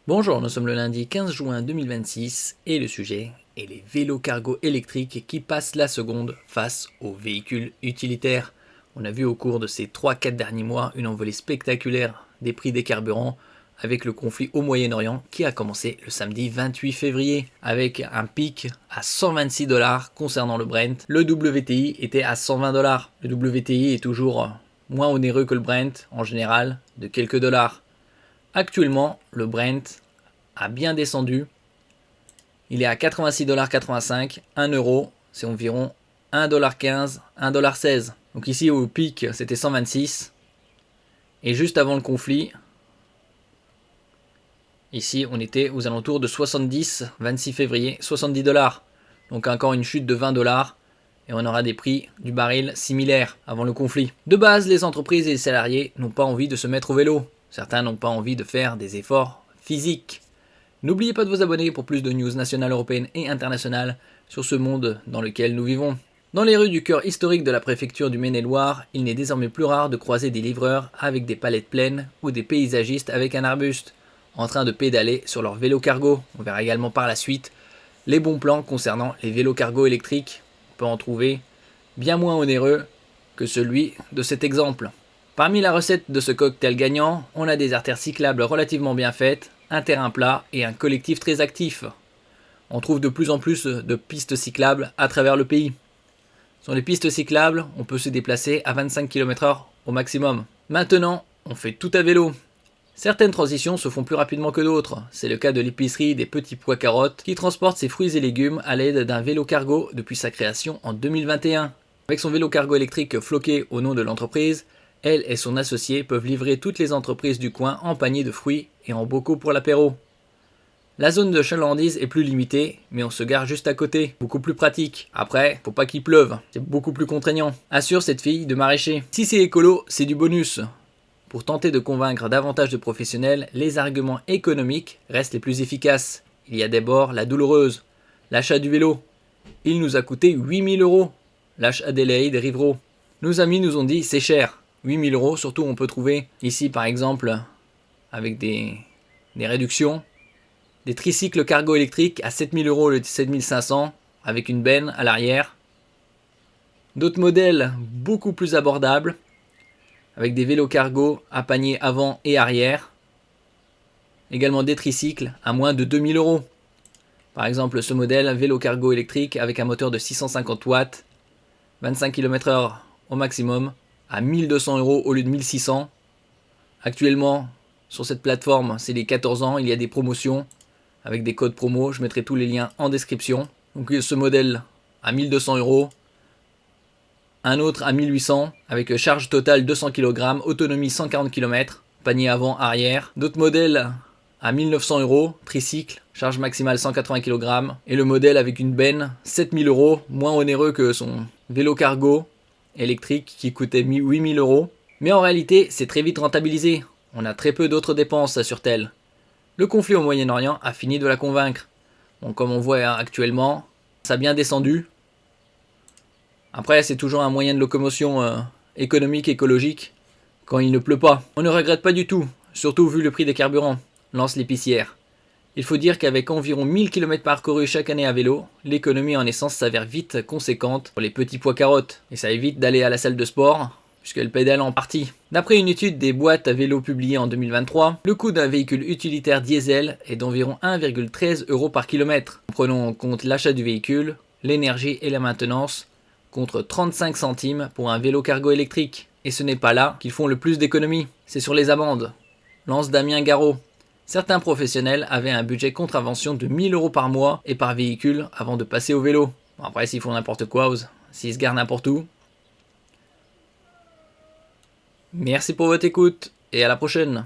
Bonjour, nous sommes le lundi 15 juin 2026 et le sujet est les vélos cargo électriques qui passent la seconde face aux véhicules utilitaires. On a vu au cours de ces 3-4 derniers mois une envolée spectaculaire des prix des carburants avec le conflit au Moyen-Orient qui a commencé le samedi 28 février avec un pic à 126 $ concernant le Brent. Le WTI était à 120 $. Le WTI est toujours moins onéreux que le Brent en général de quelques dollars. Actuellement, le Brent a bien descendu. Il est à 86,85 $, 1 euro, c'est environ 1,15 $, 1,16 $. Donc ici au pic, c'était 126. Et juste avant le conflit, ici on était aux alentours de 70, 26 février, 70 $. Donc encore une chute de 20 $. Et on aura des prix du baril similaires avant le conflit. De base, les entreprises et les salariés n'ont pas envie de se mettre au vélo. Certains n'ont pas envie de faire des efforts physiques. N'oubliez pas de vous abonner pour plus de news nationales, européennes et internationales sur ce monde dans lequel nous vivons. Dans les rues du cœur historique de la préfecture du Maine-et-Loire, il n'est désormais plus rare de croiser des livreurs avec des palettes pleines ou des paysagistes avec un arbuste, en train de pédaler sur leur vélo cargo. On verra également par la suite les bons plans concernant les vélos cargo électriques. On peut en trouver bien moins onéreux que celui de cet exemple. Parmi la recette de ce cocktail gagnant, on a des artères cyclables relativement bien faites, un terrain plat et un collectif très actif. On trouve de plus en plus de pistes cyclables à travers le pays. Sur les pistes cyclables, on peut se déplacer à 25 km/h au maximum. Maintenant, on fait tout à vélo. Certaines transitions se font plus rapidement que d'autres. C'est le cas de l'épicerie des petits pois carottes qui transporte ses fruits et légumes à l'aide d'un vélo cargo depuis sa création en 2021. Avec son vélo cargo électrique floqué au nom de l'entreprise, elle et son associé peuvent livrer toutes les entreprises du coin en paniers de fruits et en bocaux pour l'apéro. La zone de chalandise est plus limitée, mais on se gare juste à côté, beaucoup plus pratique. Après, faut pas qu'il pleuve, c'est beaucoup plus contraignant, assure cette fille de maraîcher. Si c'est écolo, c'est du bonus. Pour tenter de convaincre davantage de professionnels, les arguments économiques restent les plus efficaces. Il y a d'abord la douloureuse, l'achat du vélo. Il nous a coûté 8 000 €, lâche Adélaïde Riveraud. Nos amis nous ont dit c'est cher. 8 000 €, surtout on peut trouver ici par exemple avec des réductions, des tricycles cargo électriques à 7 000 € au lieu de 7 500 avec une benne à l'arrière. D'autres modèles beaucoup plus abordables avec des vélos cargo à panier avant et arrière. Également des tricycles à moins de 2 000 €. Par exemple ce modèle vélo cargo électrique avec un moteur de 650 watts, 25 km/h au maximum, à 1 200 € au lieu de 1 600. Actuellement, sur cette plateforme, c'est les 14 ans, il y a des promotions avec des codes promo, je mettrai tous les liens en description. Donc ce modèle à 1 200 €, un autre à 1 800 avec charge totale 200 kg, autonomie 140 km, panier avant-arrière. D'autres modèles à 1 900 €, tricycle, charge maximale 180 kg, et le modèle avec une benne 7 000 €, moins onéreux que son vélo cargo électrique qui coûtait 8 000 €. Mais en réalité, c'est très vite rentabilisé. On a très peu d'autres dépenses, assure-t-elle. Le conflit au Moyen-Orient a fini de la convaincre. Bon, comme on voit actuellement, ça a bien descendu. Après, c'est toujours un moyen de locomotion économique, écologique, quand il ne pleut pas. On ne regrette pas du tout, surtout vu le prix des carburants, lance l'épicière. Il faut dire qu'avec environ 1000 km parcourus chaque année à vélo, l'économie en essence s'avère vite conséquente pour les petits pois carottes. Et ça évite d'aller à la salle de sport, puisqu'elle pédale en partie. D'après une étude des boîtes à vélo publiée en 2023, le coût d'un véhicule utilitaire diesel est d'environ 1,13 € par kilomètre. Prenons en compte l'achat du véhicule, l'énergie et la maintenance, contre 35 centimes pour un vélo cargo électrique. Et ce n'est pas là qu'ils font le plus d'économies, c'est sur les amendes, lance Damien Garot. Certains professionnels avaient un budget contravention de 1 000 € par mois et par véhicule avant de passer au vélo. Bon, après s'ils font n'importe quoi, s'ils se garent n'importe où. Merci pour votre écoute et à la prochaine.